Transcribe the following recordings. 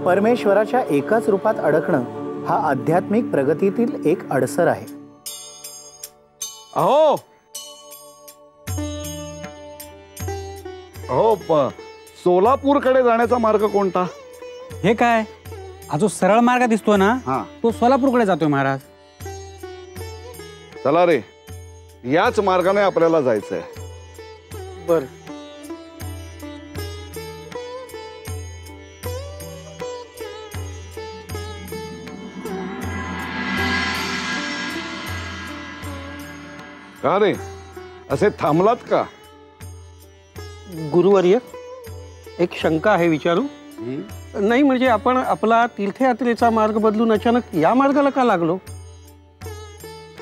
परमेश्वराच्या एकाच रूपात अडकणं हा आध्यात्मिक प्रगतीतील एक अडसर आहे. अहो सोलापूरकडे जाण्याचा मार्ग कोणता? हे काय, हा जो सरळ मार्ग दिसतोय ना, तो सोलापूरकडे जातोय महाराज. चला रे, याच मार्गाने आपल्याला जायचंय. बर. का रे, असे थांबलात का? गुरुवर्य, एक शंका आहे, विचारू? नाही म्हणजे आपण आपला तीर्थयात्रेचा मार्ग बदलून अचानक या मार्गाला का लागलो?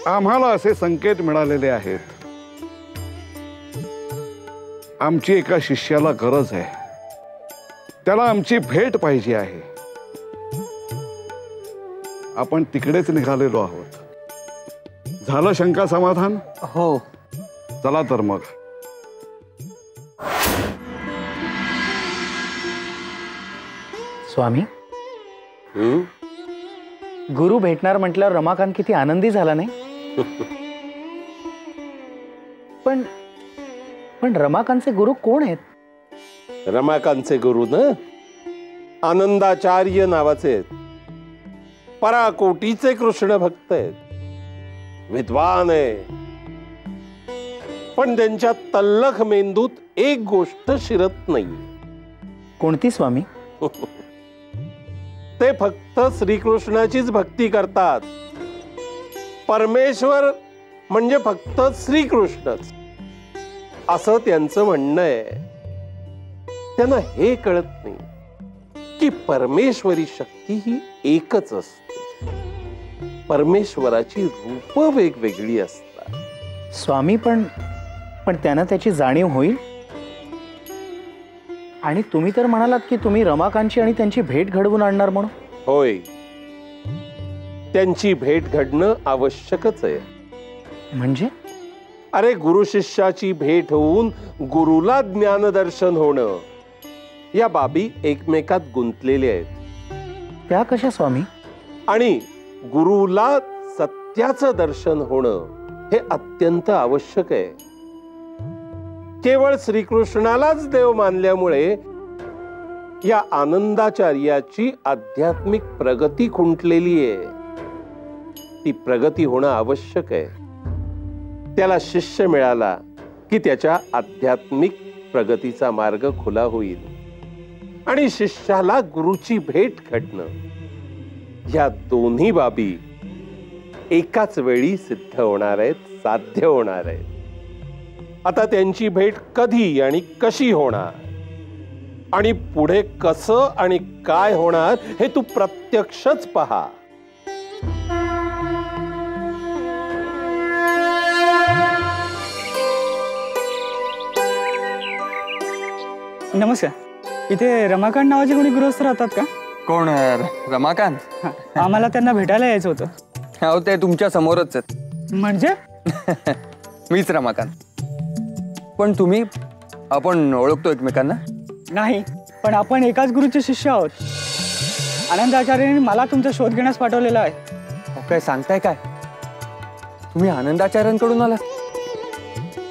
आम्हाला असे संकेत मिळालेले आहेत. आमची एका शिष्याला गरज आहे, त्याला आमची भेट पाहिजे आहे. आपण तिकडेच निघालेलो आहोत. झालं शंका समाधान? हो. चला तर मग. स्वामी, गुरु भेटणार म्हटल्यावर रमाकांत किती आनंदी झाला नाही? पण पण रमाकांतचे गुरु कोण आहेत? रमाकांतचे गुरु ना आनंदाचार्य नावाचे आहेत. पराकोटीचे कृष्ण भक्त आहेत. विद्वान आहे, पण त्यांच्या तल्लख मेंदूत एक गोष्ट शिरत नाही. कोणती स्वामी? ते फक्त श्रीकृष्णाचीच भक्ती करतात. परमेश्वर म्हणजे फक्त श्रीकृष्णच असं त्यांचं म्हणणं आहे. त्यांना हे कळत नाही की परमेश्वरी शक्ती ही एकच असते. परमेश्वराची रूप वेगवेगळी असतात. स्वामी, पण त्यांना त्याची जाणीव होईल? आणि तुम्ही तर म्हणालात की तुम्ही रमाकांतची आणि त्यांची भेट घडवून आणणार म्हणून. होय, त्यांची भेट घडणं आवश्यकच आहे. म्हणजे? अरे, गुरु शिष्याची भेट होऊन गुरुला ज्ञानदर्शन होणं, या बाबी एकमेकात गुंतलेल्या आहेत. त्या कशा स्वामी? आणि गुरुला सत्याचं दर्शन होणं हे अत्यंत आवश्यक आहे. केवळ श्रीकृष्णालाच देव मानल्यामुळे या आनंदाचार्याची आध्यात्मिक प्रगती खुंटलेली आहे. ती प्रगती होणं आवश्यक आहे. त्याला शिष्य मिळाला की त्याच्या आध्यात्मिक प्रगतीचा मार्ग खुला होईल. आणि शिष्याला गुरुची भेट घडणं, या दोन्ही बाबी एकाच वेळी सिद्ध होणार आहेत, साध्य होणार आहेत. आता त्यांची भेट कधी आणि कशी होणार आणि पुढे कसं आणि काय होणार हे तू प्रत्यक्षच पहा. नमस्कार. इथे रमाकांत नावाचे कोणी गृहस्थ राहतात का? कोण? रमाकांत? आम्हाला त्यांना भेटायला यायचं होतं. हो, ते तुमच्या समोरच आहेत. म्हणजे? मीच रमाकांत. पण तुम्ही, आपण ओळखतो एकमेकांना? नाही, पण आपण एकाच गुरुचे शिष्य आहोत. आनंदाचार्यांनी मला तुमचा शोध घेण्यास पाठवलेला आहे. काय सांगताय? काय तुम्ही आनंदाचार्यांकडून आलात?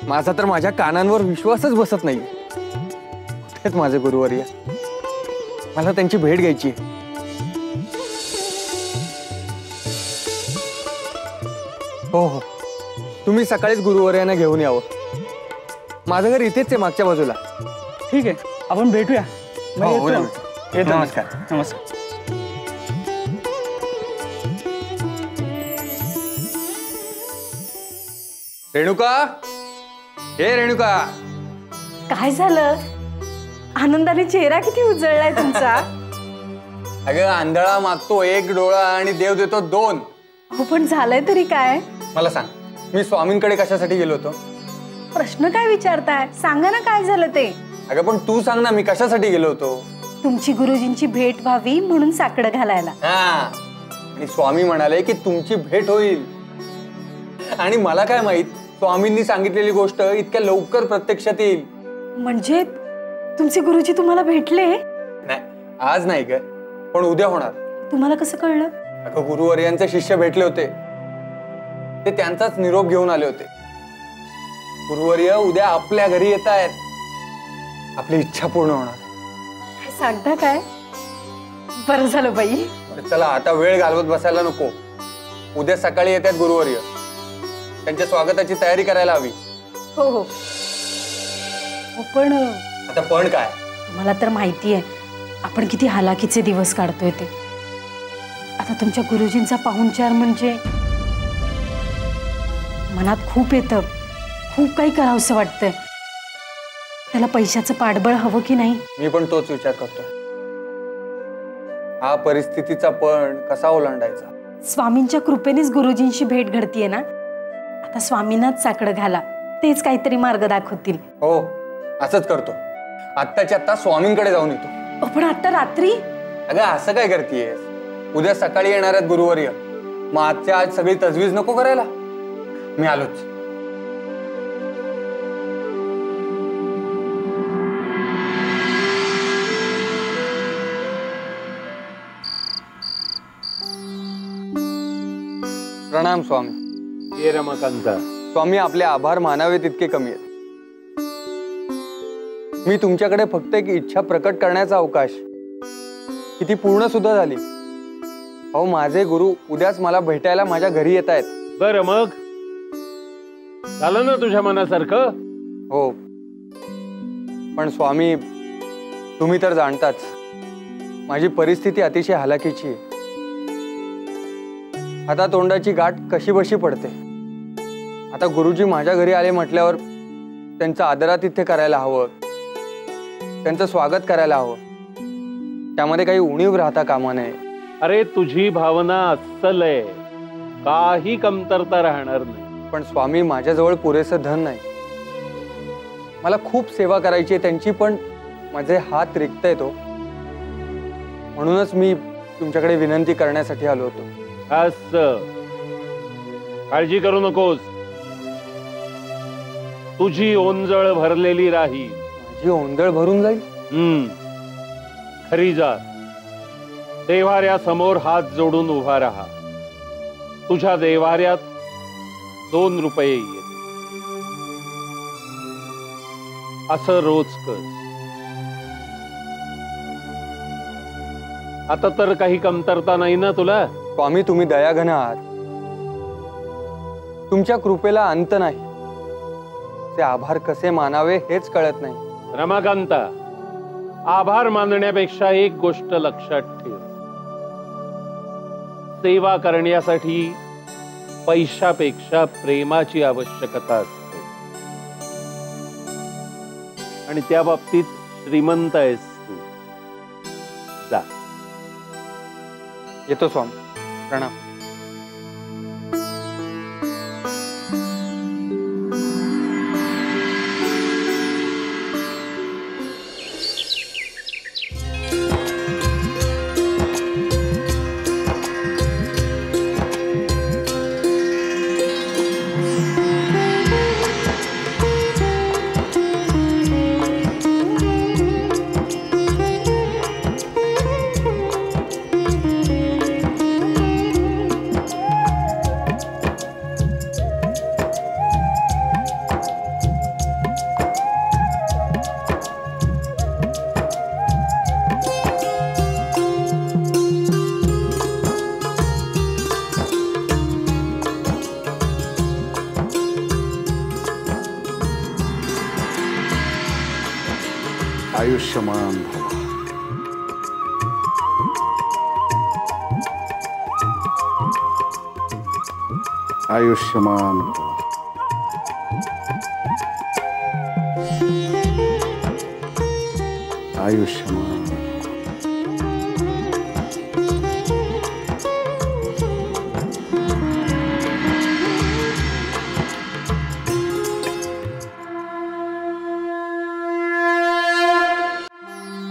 माझा तर माझ्या कानांवर विश्वासच बसत नाही. कुठेच माझे गुरुवर्य? मला त्यांची भेट घ्यायची. हो हो, तुम्ही सकाळीच गुरुवर्यांना घेऊन यावं. माझं घर इथेच आहे, मागच्या बाजूला. ठीक आहे, आपण भेटूया. नमस्कार. नमस्कार. रेणुका, हे रेणुका. काय झालं? आनंदाने चेहरा किती उजळलाय तुमचा. अगं, आंधळा मागतो एक डोळा आणि देव देतो दोन. हो, पण झालंय तरी काय? मला सांग, मी स्वामींकडे कशासाठी गेलो होतो? प्रश्न काय विचारताय? सांगा ना काय झालं ते. अगं, पण तू सांग ना, मी कशासाठी गेलो होतो? तुमची गुरुजींची भेट व्हावी म्हणून साकडं घालायला. हा, आणि स्वामी म्हणाले की तुमची भेट होईल. आणि मला काय माहित, स्वामींनी सांगितलेली गोष्ट इतक्या लवकर प्रत्यक्षात येईल. म्हणजे तुमचे गुरुजी तुम्हाला भेटले? नाही, आज नाही ग, पण उद्या होणार. तुम्हाला कसं कळलं? अगं गुरुवर्यांचे शिष्य भेटले होते, ते त्यांचाच निरोप घेऊन आले होते. गुरुवर्य उद्या आपल्या घरी येत आहेत, आपली इच्छा पूर्ण होणार. काय सांगता काय? बरं झालं बाई. चला आता वेळ घालवत बसायला नको. उद्या सकाळी येतात गुरुवर्य, त्यांच्या स्वागताची तयारी करायला हवी. हो हो. पण आता पण काय, तुम्हाला तर माहिती आहे आपण किती हालाकीचे दिवस काढतोय ते. आता तुमच्या गुरुजींचा पाहुणचार म्हणजे मनात खूप येतं, खूप काही करावंसं वाटतंय. त्याला पैशाचं पाठबळ हवं की नाही? मी पण तोच विचार करतोय. हा परिस्थितीचा पण कसा ओलांडायचा? स्वामींच्या कृपेनेच गुरुजींशी भेट घडतीये ना. आता स्वामींनाच साकडं घाला, तेच काहीतरी मार्ग दाखवतील. हो असंच करतो. आत्ताच्या आत्ता स्वामींकडे जाऊन येतो. पण आता रात्री? अगं असं काय करतेयस? उद्या सकाळी येणार आहेत गुरुवर्य, मग आजच्या आज सगळी तजवीज नको करायला. मी आलोच. प्रणाम स्वामी. ये रमाकांत. स्वामी, आपले आभार मानावे तितके कमी आहेत. मी तुमच्याकडे फक्त एक इच्छा प्रकट करण्याचा अवकाश, किती पूर्ण सुद्धा झाली. अहो माझे गुरु उद्याच मला भेटायला माझ्या घरी येत आहेत. बरं मग झालं ना तुझ्या मनासारखं? हो, पण स्वामी तुम्ही तर जाणताच माझी परिस्थिती अतिशय हालाकीची आहे. आता तोंडाची गाठ कशी बशी पडते. आता गुरुजी माझ्या घरी आले म्हटल्यावर त्यांचं आदरातिथ्य करायला हवं, त्यांचं स्वागत करायला हवं. त्यामध्ये काही उणीव राहता कामा नये. अरे तुझी भावना अस्सल आहे, काही कमतरता राहणार नाही. पण स्वामी माझ्याजवळ पुरेसं धन नाही. मला खूप सेवा करायची आहे त्यांची, पण माझे हात रिक्त आहेत. म्हणूनच मी तुमच्याकडे विनंती करण्यासाठी आलो होतो. असं काळजी करू नकोस, तुझी ओंजळ भरलेली राहील. माझी ओंजळ भरून जाईल? खरी जा. देवाऱ्यासमोर हात जोडून उभा राहा. तुझ्या देवाऱ्यात 2 रुपये येतील. असं रोज कर. आता तर काही कमतरता नाही ना तुला? स्वामी तुम्ही दयाघन आहात, तुमच्या कृपेला अंत नाही. ते आभार कसे मानावे हेच कळत नाही. रमाकांता, आभार मानण्यापेक्षा एक गोष्ट लक्षात ठेव. सेवा करण्यासाठी पैशापेक्षा प्रेमाची आवश्यकता असते, आणि त्या बाबतीत श्रीमंत आहेस तू. जा. येतो स्वामी. प्रणाम. आयुष्यमान भव. आयुष्यमान भव. आयुष्यमान.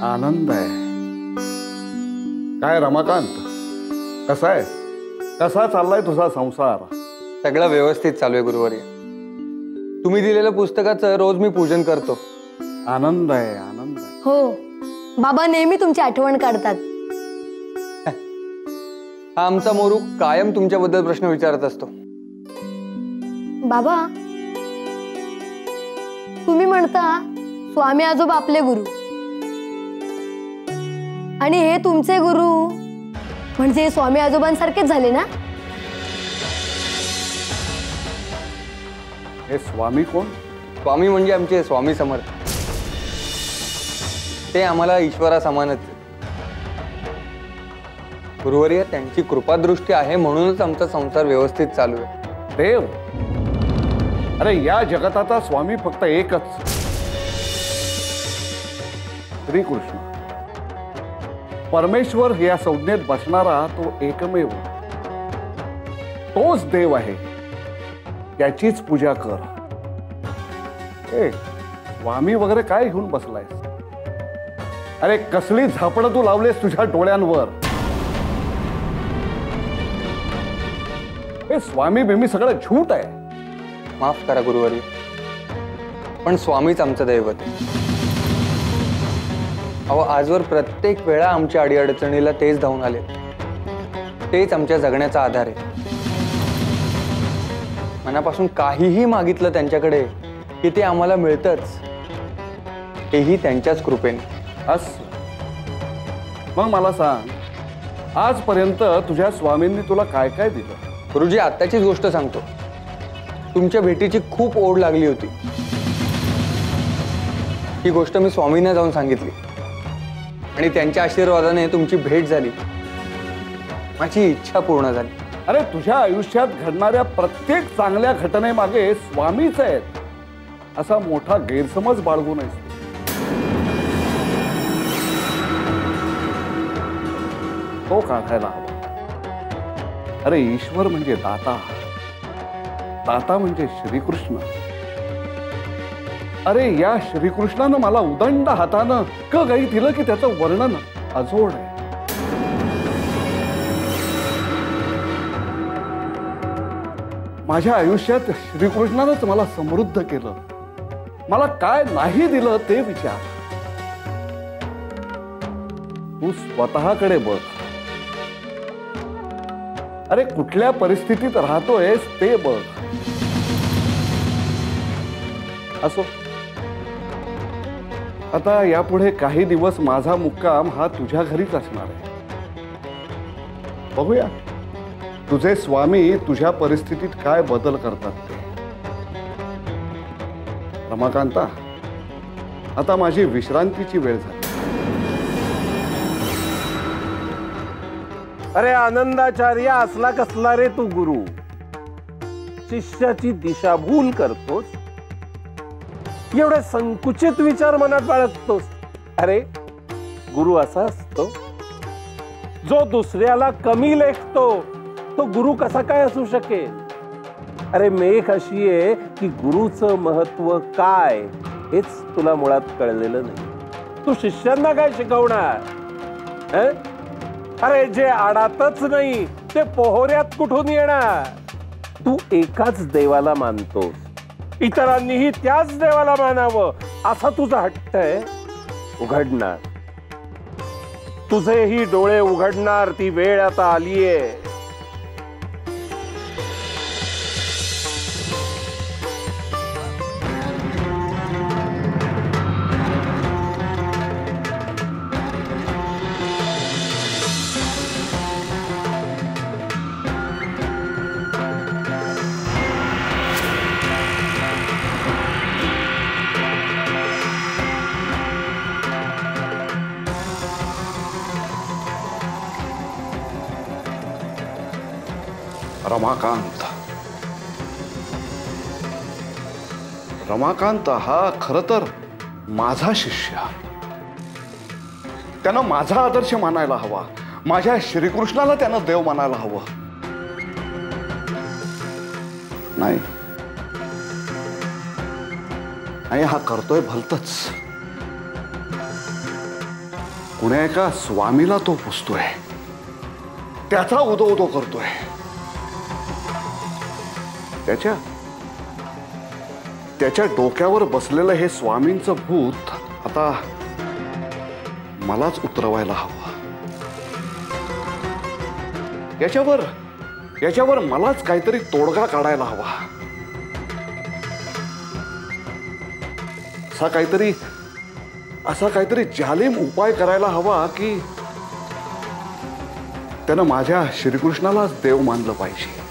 आनंद आहे. काय रमाकांत, कसा आहेस? कसा चाललाय तुझा संसार? सगळं व्यवस्थित चालू आहे गुरुवर्य. तुम्ही दिलेल्या पुस्तकाचं रोज मी पूजन करतो. आनंद आहे, आनंद आहे. हो, बाबा नेहमी तुमची आठवण काढतात. हा आमचा मोरू कायम तुमच्याबद्दल प्रश्न विचारत असतो. बाबा, तुम्ही म्हणता स्वामी आजोबा आपले गुरु आणि हे तुमचे गुरु, म्हणजे स्वामी आजोबांसारखेच झाले ना? हे स्वामी कोण? स्वामी म्हणजे आमचे स्वामी समर्थ. ते आम्हाला ईश्वरा समानच. गुरुवर्य, त्यांची कृपादृष्टी आहे म्हणूनच आमचा संसार व्यवस्थित चालू आहे. देव? अरे या जगताचा स्वामी फक्त एकच, श्रीकृष्ण. परमेश्वर या संज्ञेत बसणारा तो एकमेव, तोच देव आहे. त्याचीच पूजा कर. ए स्वामी वगैरे काय घेऊन बसलायस? अरे कसली झापडं तू लावलेस तुझ्या डोळ्यांवर? हे स्वामी बिमी सगळं झूट आहे. माफ करा गुरुवर्य, पण स्वामीच आमचं दैवत आहे. अहो, आजवर प्रत्येक वेळा आमच्या अडीअडचणीला तेच धावून आले. तेच आमच्या जगण्याचा आधार आहे. मनापासून काहीही मागितलं त्यांच्याकडे की ते आम्हाला मिळतंच, हेही त्यांच्याच कृपेने. मग मला सांग, आजपर्यंत तुझ्या स्वामींनी तुला काय काय दिलं? गुरुजी, आत्ताचीच गोष्ट सांगतो. तुमच्या भेटीची खूप ओढ लागली होती. ही गोष्ट मी स्वामींना जाऊन सांगितली आणि त्यांच्या आशीर्वादाने तुमची भेट झाली. माझी इच्छा पूर्ण झाली. अरे तुझ्या आयुष्यात घडणाऱ्या प्रत्येक चांगल्या घटनेमागे स्वामीच आहेत असा मोठा गैरसमज बाळगू नये. तो काढायला हवा. अरे ईश्वर म्हणजे दाता, दाता म्हणजे श्रीकृष्ण. अरे या श्रीकृष्णानं मला उदंड हातानं काही दिलं की त्याचं वर्णन अजोड आहे. माझ्या आयुष्यात श्रीकृष्णानंच मला समृद्ध केलं. मला काय नाही दिलं ते विचार. तू स्वतःकडे बघ. अरे कुठल्या परिस्थितीत राहतोयस ते बघ. असो, आता यापुढे काही दिवस माझा मुक्काम हा तुझ्या घरीच असणार आहे. बघूया तुझे स्वामी तुझ्या परिस्थितीत काय बदल करतात ते. रमाकांता, आता माझी विश्रांतीची वेळ झाली. अरे आनंदाचार्य, असला कसला रे तू गुरु? शिष्याची दिशाभूल करतोस, एवढे संकुचित विचार मनात बाळगतोस. अरे गुरु असा असतो जो दुसऱ्याला कमी लेखतो. तो गुरु कसा काय असू शकेल? अरे मेघ अशी आहे की गुरुचं महत्व काय हेच तुला मुळात कळलेलं नाही. तू शिष्यांना काय शिकवणार? अरे जे आडातच नाही ते पोहऱ्यात कुठून येणार? तू एकाच देवाला मानतोस, इतरांनीही त्याच देवाला मानावं असा तुझा हट्ट आहे. उघडणार, तुझेही डोळे उघडणार ती वेळ आता आलीये. रमाकांत, रमाकांत हा खर तर माझा शिष्य. त्यानं माझा आदर्श मानायला हवा. माझ्या श्रीकृष्णाला त्यानं देव मानायला हवं. नाही नाही, हा करतोय भलतच. कुण्या एका स्वामीला तो पुसतोय, त्याचा उदो उदो करतोय. त्याच्या डोक्यावर बसलेलं हे स्वामींचं भूत आता मलाच उतरवायला हवं. याच्यावर मलाच काहीतरी तोडगा काढायला हवा. असा काहीतरी जालीम उपाय करायला हवा की त्यानं माझ्या श्रीकृष्णालाच देव मानलं पाहिजे.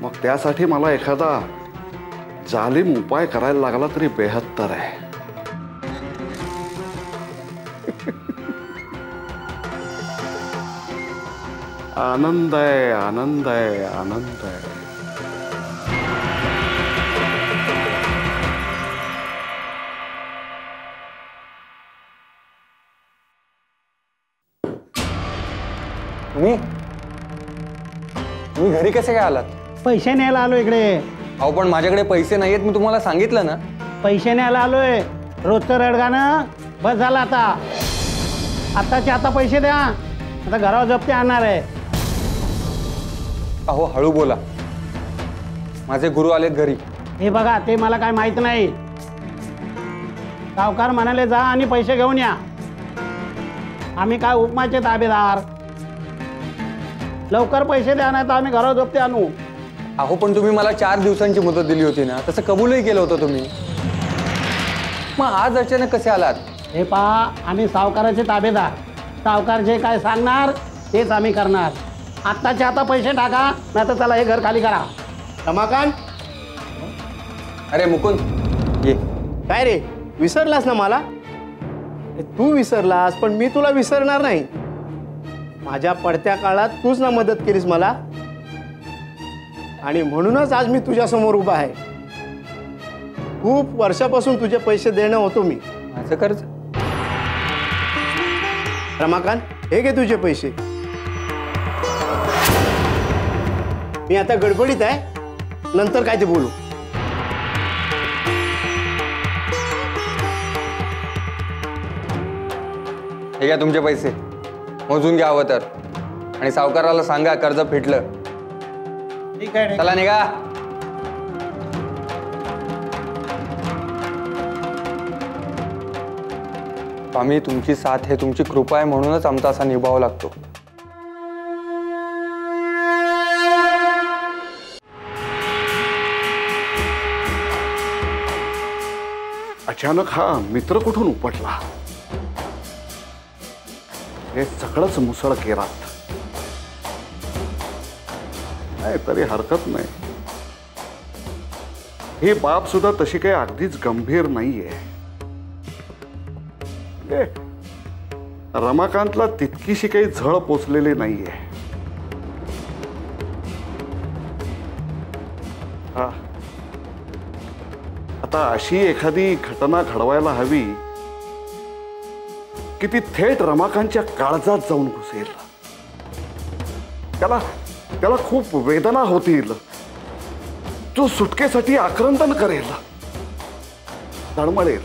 मग त्यासाठी मला एखादा जालिम उपाय करायला लागला तरी बेहत्तर आहे. आनंद आहे, आनंद आहे, आनंद आहे. तुम्ही घरी कसे काय आलात? पैसे न्यायला आलो इकडे. अहो पण माझ्याकडे पैसे नाहीयेत, मी तुम्हाला सांगितलं ना. पैसे न्यायला आलोय. रोजचं रडगाणं बस झालं आता. आताचे आता पैसे द्या, आता घरावर जप्ती आणणार आहे. अहो हळू बोला, माझे गुरु आलेत घरी. हे बघा, ते मला काय माहित नाही. सावकार म्हणाले जा आणि पैसे घेऊन या. आम्ही काय उपमाचे ताबेदार. लवकर पैसे द्या, नाही तर आम्ही घरावर जप्ती आणू. अहो पण तुम्ही मला 4 दिवसांची मुदत दिली होती ना, तसं कबूलही केलं होतं तुम्ही. मग आज अचानक कसे आलात? हे पहा, आम्ही सावकाराचे ताबेदार. सावकार जे काय सांगणार तेच आम्ही करणार. आत्ताचे आता पैसे टाका, नाही तर चला हे घर खाली करा. रमाकांत, अरे मुकुंद ये. काय रे, विसरलास ना मला? तू विसरलास, पण मी तुला विसरणार नाही. माझ्या पडत्या काळात तूच ना मदत केलीस मला, आणि म्हणूनच आज मी तुझ्या समोर उभा आहे. खूप वर्षापासून तुझे पैसे देणं होतो मी. माझं कर्ज? रमाकांत, हे घे तुझे पैसे. मी आता गडबडीत आहे, नंतर काय ते बोलू. हे घ्या तुमचे पैसे, मोजून घ्या हवं तर. आणि सावकाराला सांगा कर्ज फिटलं. ठीक आहे. चला निघा. स्वामी, तुमची साथ हे तुमची कृपा आहे, म्हणूनच आमचा असा निभाव लागतो. अचानक हा मित्र कुठून उपटला? हे सगळंच मुसळ केरात. नाही तरी हरकत नाही. ही बाब सुद्धा तशी काही अगदीच गंभीर नाहीये. रमाकांतला तितकीशी काही झळ पोचलेली नाहीये. हा, आता अशी एखादी घटना घडवायला हवी की ती थेट रमाकांतच्या काळजात जाऊन घुसेल. त्याला खूप वेदना होतील. तो सुटकेसाठी आक्रंदन करेल, तळमळेल.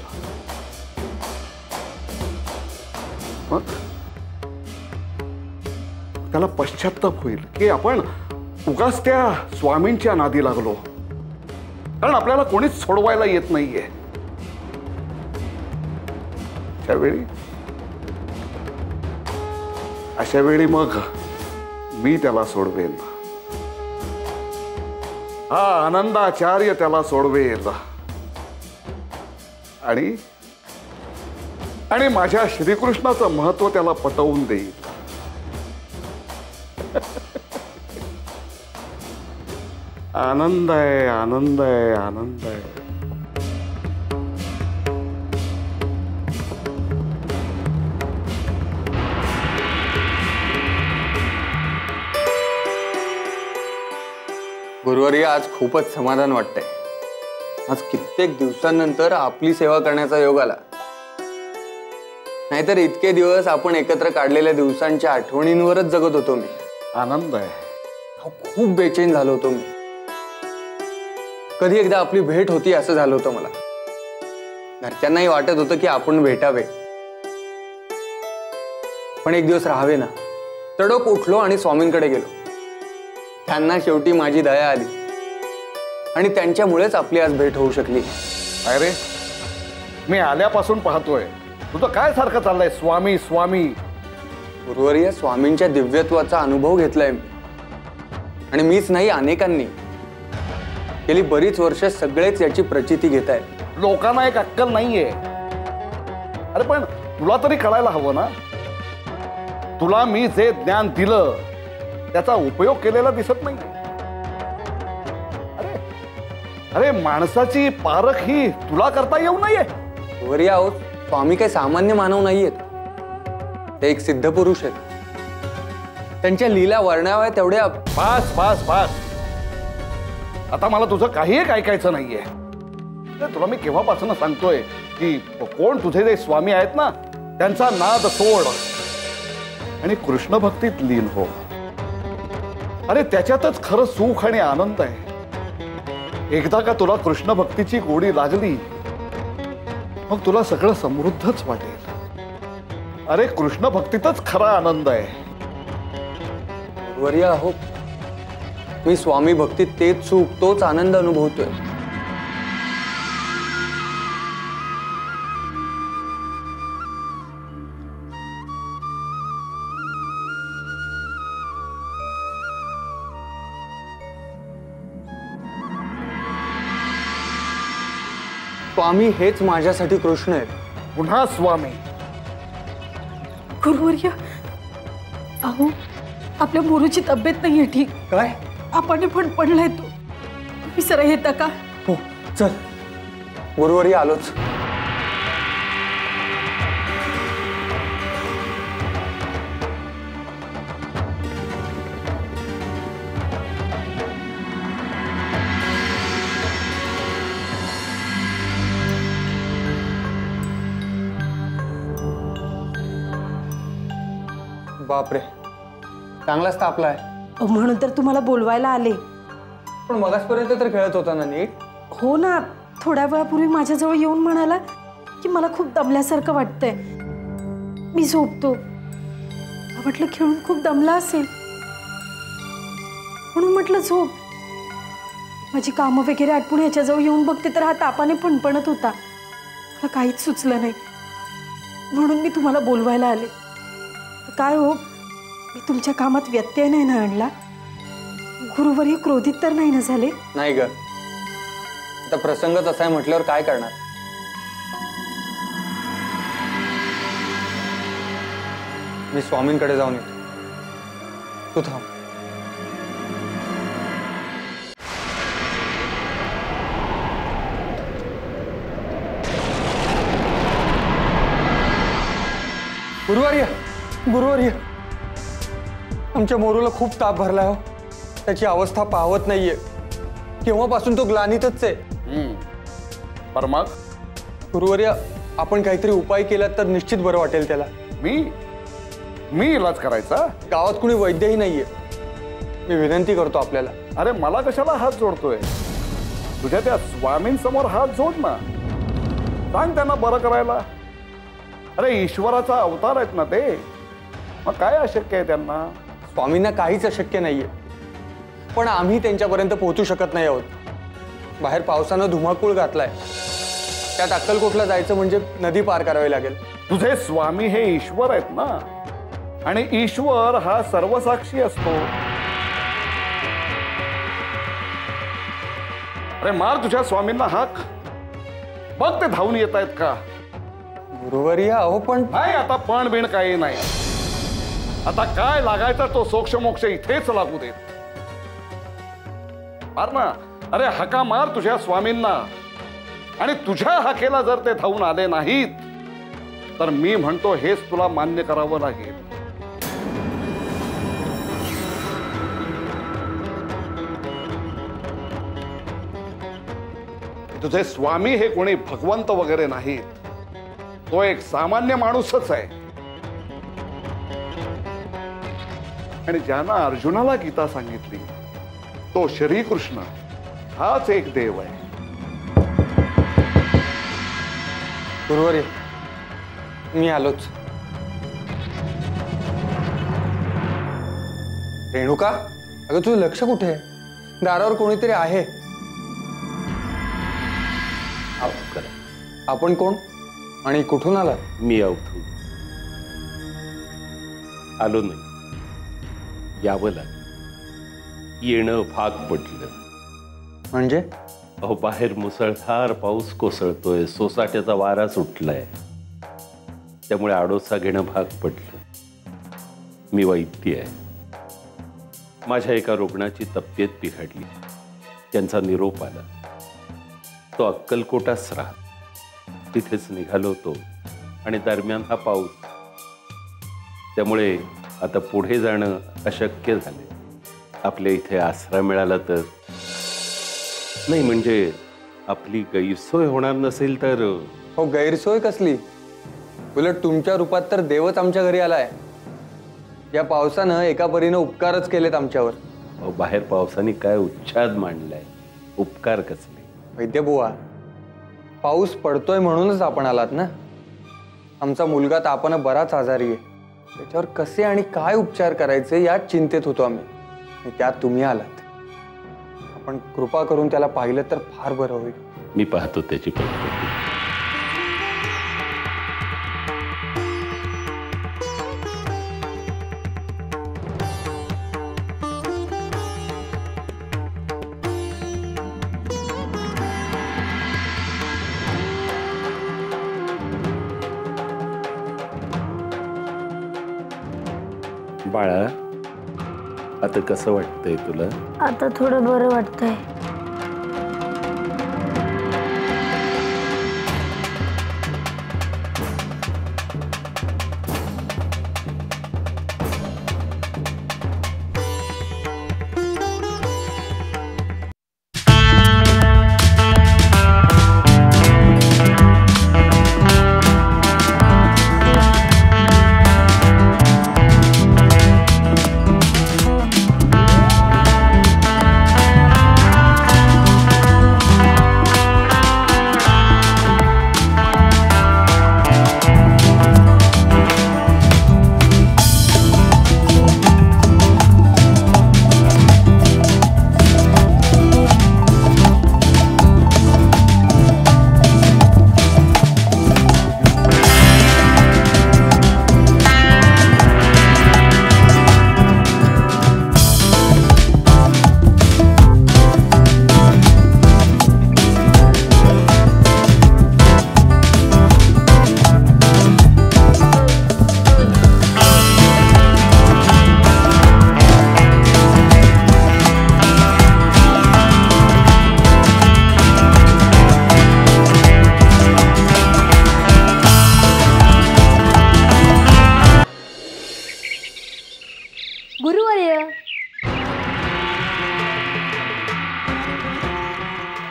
मग त्याला पश्चात्ताप होईल की आपण उगाच त्या स्वामींच्या नादी लागलो, कारण आपल्याला कोणीच सोडवायला येत नाहीये. अशा वेळी मग मी त्याला सोडवेन. हा आनंदाचार्य त्याला सोडवेल आणि माझ्या श्रीकृष्णाचं महत्व त्याला पटवून देईल. आनंद आहे, आनंद आहे, आनंद आहे. गुरुवारी आज खूपच समाधान वाटतंय. आज कित्येक दिवसांनंतर आपली सेवा करण्याचा योग आला. नाहीतर इतके दिवस आपण एकत्र काढलेल्या दिवसांच्या आठवणींवरच जगत होतो मी. आनंद आहे. खूप बेचैन झालो होतो मी. कधी एकदा आपली भेट होती असं झालं होतं मला. घरच्यांनाही वाटत होतं की आपण भेटावे, पण एक दिवस राहावे ना. तडक उठलो आणि स्वामींकडे गेलो. त्यांना शेवटी माझी दया आली आणि त्यांच्यामुळेच आपली आज भेट होऊ शकली. अरे, मी आल्यापासून पाहतोय तुझं काय सारखं चाललंय स्वामी स्वामी? गुरुवर्य, स्वामींच्या दिव्यत्वाचा अनुभव घेतलाय मी. आणि मीच नाही, अनेकांनी. गेली बरीच वर्ष सगळेच याची प्रचिती घेत आहेत. लोकांना एक अक्कल नाहीये. अरे पण तुला तरी कळायला हवं ना. तुला मी जे ज्ञान दिलं त्याचा उपयोग केलेला दिसत नाही. अरे अरे माणसाची पारख ही तुला करता येऊ नये. गुरुवर्य, अहो, स्वामी काही सामान्य मानव नाहीयेत. ते एक सिद्ध पुरुष आहेत. त्यांच्या लीला वर्णाव्या तेवढ्या. Pass pass pass. आता मला तुझं काही एक ऐकायचं नाहीये. तुला मी केव्हापासून सांगतोय की कोण तुझे जे स्वामी आहेत ना त्यांचा नाद सोड आणि कृष्ण भक्तीत लीन हो. अरे त्याच्यातच खरं सुख आणि आनंद आहे. एकदा का तुला कृष्ण भक्तीची गोडी लागली मग तुला सगळं समृद्धच वाटेल. अरे कृष्ण भक्तीतच खरा आनंद आहे. गुरुवर्य, अहो, मी स्वामी भक्तीत तेच सुख, तोच आनंद अनुभवतोय. स्वामी हेच माझ्यासाठी कृष्ण आहेत. पुन्हा स्वामी. गुरुवर्य, अहो आपल्या मोरूची तब्येत नाहीये ठीक. काय? आपण पण पडलाय तो. विसरा येता का? हो, चल. गुरुवर्य, आलोच. बापरे, चांगलाच तापला आहे. म्हणून तर तुम्हाला बोलवायला आले. पण मगासपर्यंत तर खेळत होता ना नीट. हो ना, थोड्या वेळापूर्वी माझ्याजवळ येऊन म्हणाला की मला खूप दमल्यासारखं वाटतंय, मी झोपतो. म्हटलं खेळून खूप दमला असेल म्हणून म्हटलं झोप. माझी कामं वगैरे आटपून ह्याच्याजवळ येऊन बघते तर हा तापाने फणफणत होता. मला काहीच सुचलं नाही म्हणून मी तुम्हाला बोलवायला आले. काय हो, मी तुमच्या कामात व्यत्यय नाही ना आणला? गुरुवर्य क्रोधित तर नाही ना झाले? नाही ग, आता प्रसंगच असा आहे म्हटल्यावर काय करणार. मी स्वामींकडे जाऊन येतो, तू थांब. गुरुवर्य, गुरुवर्य, आमच्या मोरूला खूप ताप भरलाय हो. त्याची अवस्था पाहवत नाहीये. केव्हापासून तो ग्लानीतच आहे. पर मग गुरुवर्य, आपण काहीतरी उपाय केला तर निश्चित बरं वाटेल त्याला. मी इलाज करायचा? गावात कुणी वैद्यही नाहीये. मी विनंती करतो आपल्याला. अरे मला कशाला हात जोडतोय? तुझ्या त्या स्वामींसमोर हात जोड ना. सांग त्यांना बरं करायला. अरे ईश्वराचा अवतार आहेत ना ते. मग काय अशक्य आहे त्यांना? स्वामींना काहीच अशक्य नाहीये, पण आम्ही त्यांच्यापर्यंत पोहोचू शकत नाही आहोत. बाहेर पावसानं धुमाकूळ घातलाय. त्यात अक्कलकोटला जायचं म्हणजे नदी पार करावी लागेल. तुझे स्वामी हे ईश्वर आहेत ना, आणि ईश्वर हा सर्वसाक्षी असतो. अरे मार तुझ्या स्वामींना हाक. बघ ते धावून येत आहेत का? गुरुवर्य, अहो पण नाही, आता पण बिण काही नाही. आता काय लागायचा तो सोक्ष मोक्ष इथेच लागू देत. मार ना. अरे हाका मार तुझ्या स्वामींना. आणि तुझ्या हाकेला जर ते धावून आले नाहीत तर मी म्हणतो हेच तुला मान्य करावं लागेल. तुझे स्वामी हे कोणी भगवंत वगैरे नाहीत. तो एक सामान्य माणूसच आहे. आणि ज्यानं अर्जुनाला गीता सांगितली तो श्रीकृष्ण हाच एक देव आहे. गुरुवर्य, मी आलोच. रेणुका, अगं तुझं लक्ष कुठे आहे? दारावर कोणीतरी आहे. आपण कोण? आणि कुठून आला? मी अवधूत आलो नाही, यावं लागलं. येणं भाग पडलं. म्हणजे? अहो, बाहेर मुसळधार पाऊस कोसळतोय, सोसाट्याचा वारा सुटलाय, त्यामुळे आडोसा घेणं भाग पडलं. मी वैद्य आहे. माझ्या एका रुग्णाची तब्येत बिघडली, त्यांचा निरोप आला. तो अक्कलकोटाच राहत, तिथेच निघालो होतो आणि दरम्यान हा पाऊस, त्यामुळे आता पुढे जाणं अशक्य झाले. आपल्या इथे आसरा मिळाला तर नाही, म्हणजे आपली गैरसोय होणार नसेल तर. हो, गैरसोय कसली? उलट तुमच्या रूपात तर देवच आमच्या घरी आलाय. या पावसानं एका परीनं उपकारच केलेत आमच्यावर. अहो, बाहेर पावसाने काय उच्छाद मांडलाय, उपकार कसले? वैद्य बुवा, पाऊस पडतोय म्हणूनच आपण आलात ना. आमचा मुलगा तापानं बराच आजारी आहे, त्याच्यावर कसे आणि काय उपचार करायचे याच चिंतेत होतो आम्ही. आणि त्यात तुम्ही आलात. आपण कृपा करून त्याला पाहिलं तर फार बरं होईल. मी पाहतो त्याची प्रकृती. बाळा, आता कसं वाटतंय तुला? आता थोडं बरं वाटतंय.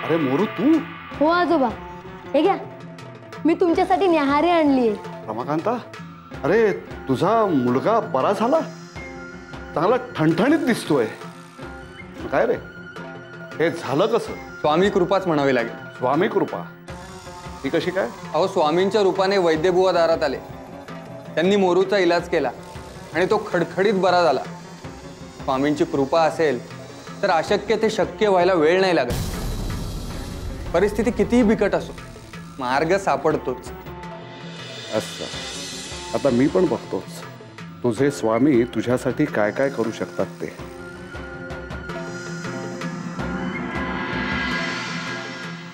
अरे मोरू, तू? हो आजोबा, हे घ्या, मी तुमच्यासाठी न्याहारी आणली. रमाकांता, अरे तुझा मुलगा बरा झाला? चांगला ठणठणीत दिसतोय. काय रे, हे झालं कसं? स्वामी कृपाच म्हणावी लागेल. स्वामी कृपा? ती कशी काय? अहो, स्वामींच्या रूपाने वैद्यबुवा दारात आले. त्यांनी मोरूचा इलाज केला आणि तो खडखडीत बरा झाला. स्वामींची कृपा असेल तर अशक्य ते शक्य व्हायला वेळ नाही लागत. परिस्थिती कितीही बिकट असो, मार्ग सापडतोच. असं आता मी पण बघतोच तुझे स्वामी तुझ्यासाठी काय काय करू शकतात ते.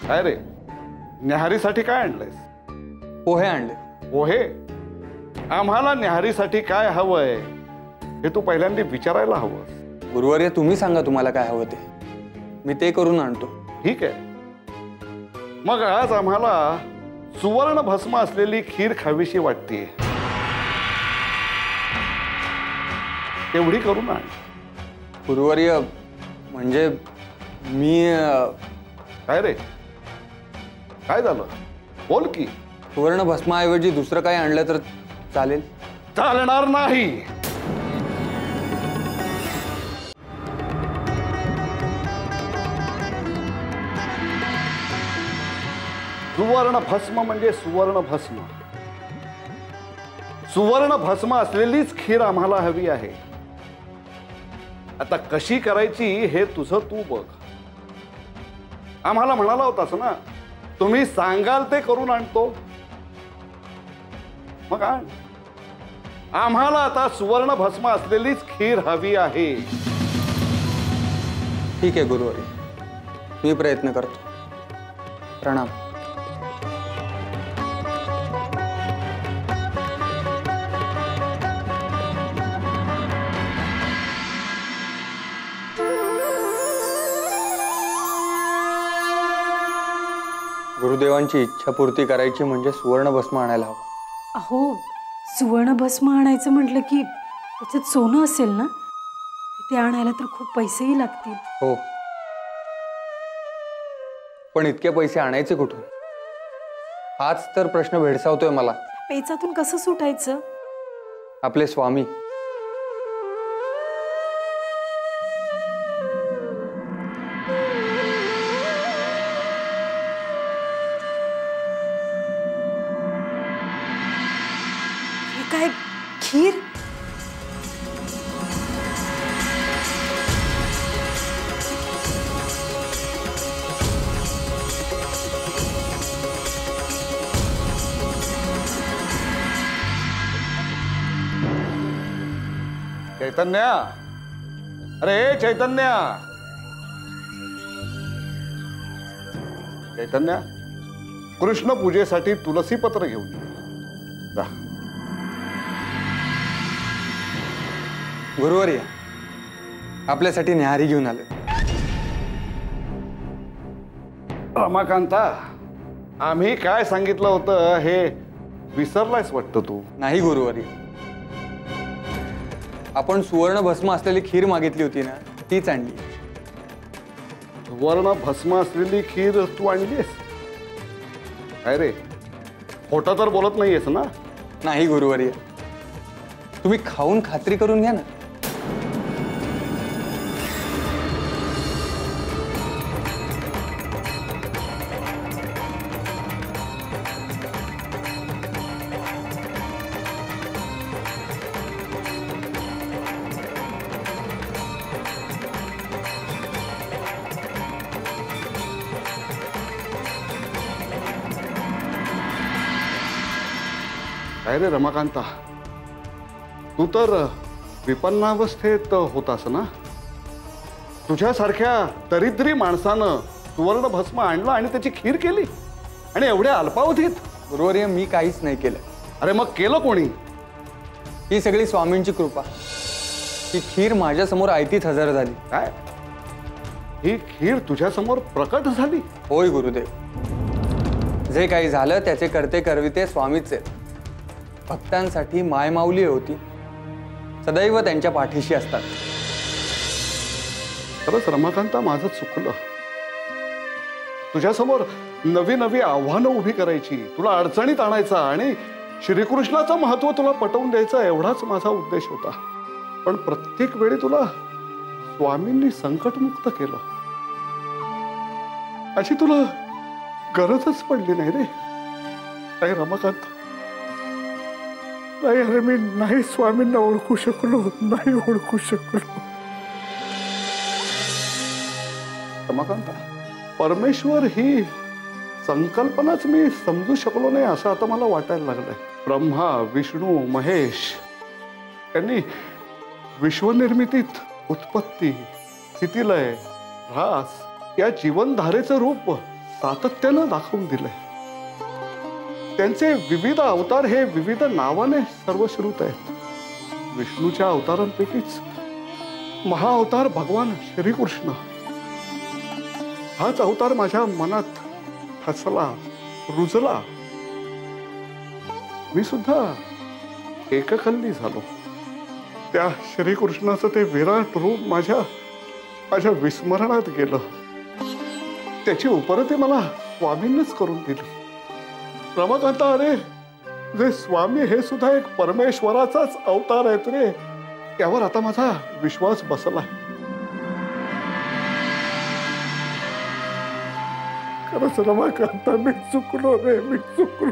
काय रे, न्याहारीसाठी काय आणलंयस? पोहे आणले. पोहे? आम्हाला न्याहारीसाठी काय हवंय हे तू पहिल्यांदा विचारायला हवं. गुरुवर्य, तुम्ही सांगा तुम्हाला काय हवं ते, मी ते करून आणतो. ठीक आहे, मग आज आम्हाला सुवर्ण भस्म असलेली खीर खावीशी वाटते, तेवढी करून आण. गुरुवर्य, म्हणजे मी काय रे, काय झालं? बोल की. सुवर्ण भस्माऐवजी दुसरं काही आणलं तर चालेल? चालणार नाही. सुवर्ण भस्म म्हणजे सुवर्ण भस्म. सुवर्ण भस्म असलेलीच खीर आम्हाला हवी आहे. आता कशी करायची हे तुझं तू बघ. आम्हाला म्हणाला होतास ना, तुम्ही सांगाल ते करून आणतो. मग आण. आम्हाला आता सुवर्ण भस्म असलेलीच खीर हवी आहे. ठीक आहे गुरुवारी, मी प्रयत्न करतो. प्रणाम. गुरुदेवांची इच्छापूर्ती करायची म्हणजे सुवर्ण भस्म आणायला हवं. अहो, सुवर्ण भस्म आणायचं म्हटलं की त्याच्यात सोनं असेल ना, ते आणायला तर खूप पैसेही लागतील. हो, पण इतके पैसे आणायचे कुठून, हाच तर प्रश्न भेडसावतोय मला. पेचातून कसं सुटायचं? आपले स्वामी. हे काय खीर? चैतन्या, अरे चैतन्या, चैतन्या, कृष्ण पूजेसाठी तुलसी पत्र घेऊन जा. गुरुवर्य, आपल्यासाठी न्याहारी घेऊन आले. रमाकांता, आम्ही काय सांगितलं होतं हे विसरलायस वाटतं तू. नाही गुरुवर्य, आपण सुवर्ण भस्म असलेली खीर मागितली होती ना, तीच आणली. सुवर्ण भस्म असलेली खीर तू आणलीस? काय रे, खोटं तर बोलत नाहीयेस ना? नाही गुरुवर्य, तुम्ही खाऊन खात्री करून घ्या ना. काय रे रमाकांता, तू तर विपन्नावस्थेत होतास ना? तुझ्यासारख्या दरिद्री माणसानं सुवर्ण भस्म आणलं आणि त्याची खीर केली, आणि एवढ्या अल्पावधीत? गुरुवर्य, मी काहीच नाही केलं. अरे मग केलं कोणी? ही सगळी स्वामींची कृपा. ही खीर माझ्या समोर आयतीच हजर झाली. काय, ही खीर तुझ्या समोर प्रकट झाली? होय गुरुदेव, जे काही झालं त्याचे करते करविते स्वामीच आहेत. भक्तांसाठी मायमाऊली होती, सदैव त्यांच्या पाठीशी असतात. खरंच रमाकांता, माझं चुकलं. तुझ्यासमोर नवी नवी आव्हानं उभी करायची, तुला अडचणीत आणायचा आणि श्रीकृष्णाचं महत्व तुला पटवून द्यायचा, एवढाच माझा उद्देश होता. पण प्रत्येक वेळी तुला स्वामींनी संकटमुक्त केलं. अशी तुला गरजच पडली नाही रे. नाही रमाकांत, नाही. अरे मी नाही स्वामींना ओळखू शकलो, नाही ओळखू शकलो. रमाकांत, परमेश्वर ही संकल्पनाच मी समजू शकलो नाही असं आता मला वाटायला लागलंय. ब्रह्मा, विष्णू, महेश यांनी विश्वनिर्मितीत उत्पत्ती, स्थितिलय, ऱ्हास या जीवनधारेचं रूप सातत्यानं दाखवून दिलंय. त्यांचे विविध अवतार हे विविध नावाने सर्वश्रुत आहेत. विष्णूच्या अवतारांपैकीच महाअवतार भगवान श्रीकृष्ण, हाच अवतार माझ्या मनात ठसला, रुजला. मी सुद्धा एककल्ली झालो. त्या श्रीकृष्णाचं ते विराट रूप माझ्या विस्मरणात गेलं. त्याची उपरती मला स्वामींनीच करून दिली. रमाकांता, अरे जे स्वामी हे सुद्धा एक परमेश्वराचाच अवतार आहेत रे. यावर आता माझा विश्वास बसलाय. खरंच रमाकांता, मी चुकलो रे, मी चुकलो.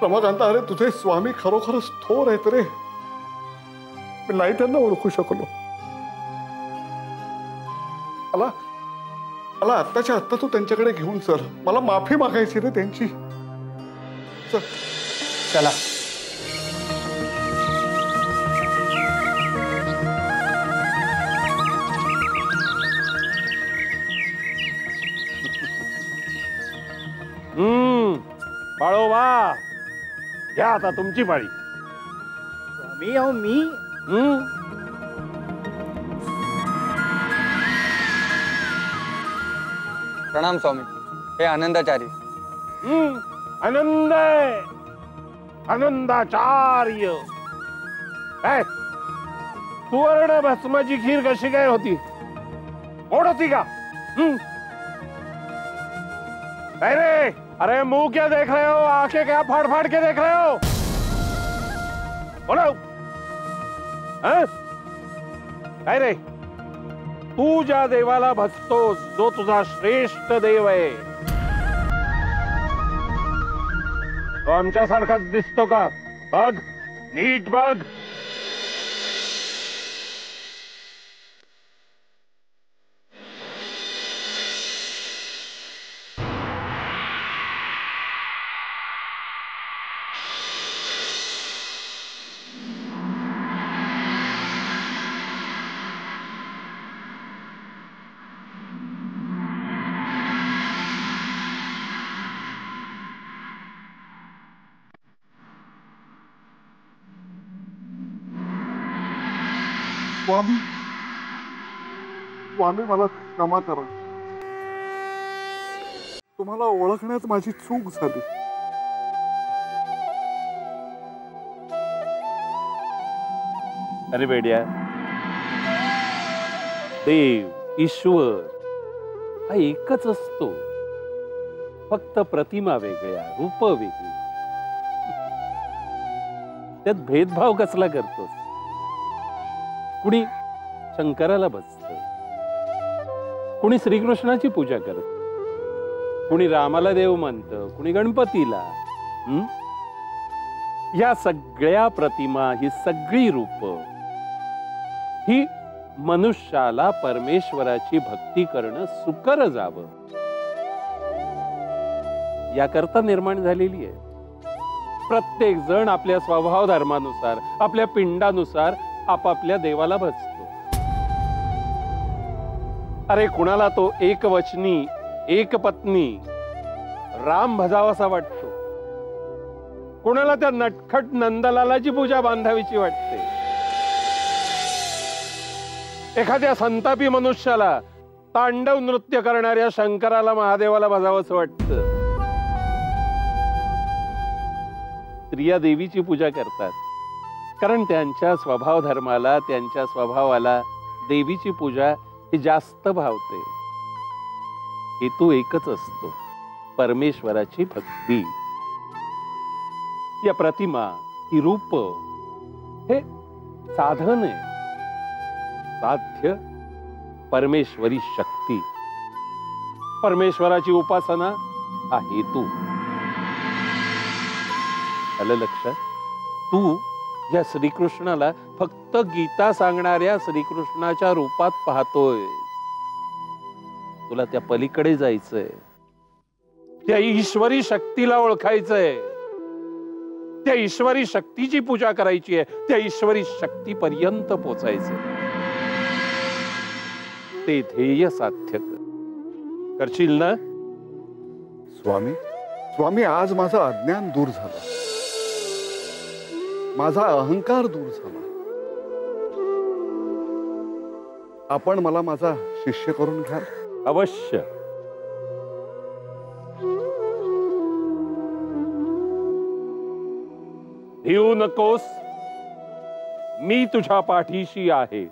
रमाकांता, अरे तुझे स्वामी खरोखरच थोर आहेत रे. मी नाही त्यांना ओळखू शकलो. मला मला आत्ताच्या आत्ता तू त्यांच्याकडे घेऊन चल. मला माफी मागायची रे त्यांची. चल. चला. बाळोबा, घ्या आता तुमची पाळी. मी अहो मी प्रणाम स्वामी. हे आनंदाचारी. आनंद आहे, आनंदाचार्य. काय सुवर्ण भस्माची खीर कशी काय होती? गोड होती का? अरे अरे, मुंह क्या देख रहे हो? आंखें क्या फाड़ फाड़ के देख रहे हो? बोलो. काय रे, तू ज्या देवाला भजतोस, जो तुझा श्रेष्ठ देव आहे, तो आमच्यासारखाच दिसतो का? बघ, नीट बघ. स्वामी, स्वामी मला क्षमा करा. तुम्हाला ओळखण्यात माझी चूक झाली. अरे बेड्या, देव ईश्वर हा एकच असतो, फक्त प्रतिमा वेगळ्या, रूप वेगळी. त्यात भेदभाव कसला करतोस? कुणी शंकराला भजत, कुणी श्रीकृष्णाची पूजा करत, कुणी रामाला देव म्हणत, कुणी गणपतीला. या सगळ्या प्रतिमा, ही सगळी रूप, ही मनुष्याला परमेश्वराची भक्ती करणं सुकर जावं याकरता निर्माण झालेली आहे. प्रत्येक जण आपल्या स्वभाव धर्मानुसार, आपल्या पिंडानुसार आपापल्या देवाला भजतो. अरे कुणाला तो एकवचनी, एक पत्नी राम भजावासा वाटतो, कुणाला त्या नटखट नंदलालाची पूजा बांधावीची वाटते, एखाद्या संतापी मनुष्याला तांडव नृत्य करणाऱ्या शंकराला, महादेवाला भजावंसं वाटतं. स्त्रिया देवीची पूजा करतात कारण त्यांच्या स्वभाव धर्माला, त्यांच्या स्वभावाला देवीची पूजा ही जास्त भावते. हेतू एकच असतो, परमेश्वराची भक्ती. या प्रतिमा, ही रूप हे साधन आहे, साध्य परमेश्वरी शक्ती. परमेश्वराची उपासना हा हेतू. आलं लक्षात? तू या श्रीकृष्णाला फक्त गीता सांगणाऱ्या श्रीकृष्णाच्या रूपात पाहतोय. तुला त्या पलीकडे जायचंय, त्या ईश्वरी शक्तीला ओळखायचंय, त्या ईश्वरी शक्तीची पूजा करायची आहे, त्या ईश्वरी शक्तीपर्यंत पोचायचंय. ते ध्येय साध्य करशील ना? स्वामी, स्वामी, आज माझं अज्ञान दूर झालं, माझा अहंकार दूर झाला. आपण मला माझा शिष्य करून घ्याल? अवश्य. भिऊ नकोस, मी तुझ्या पाठीशी आहे.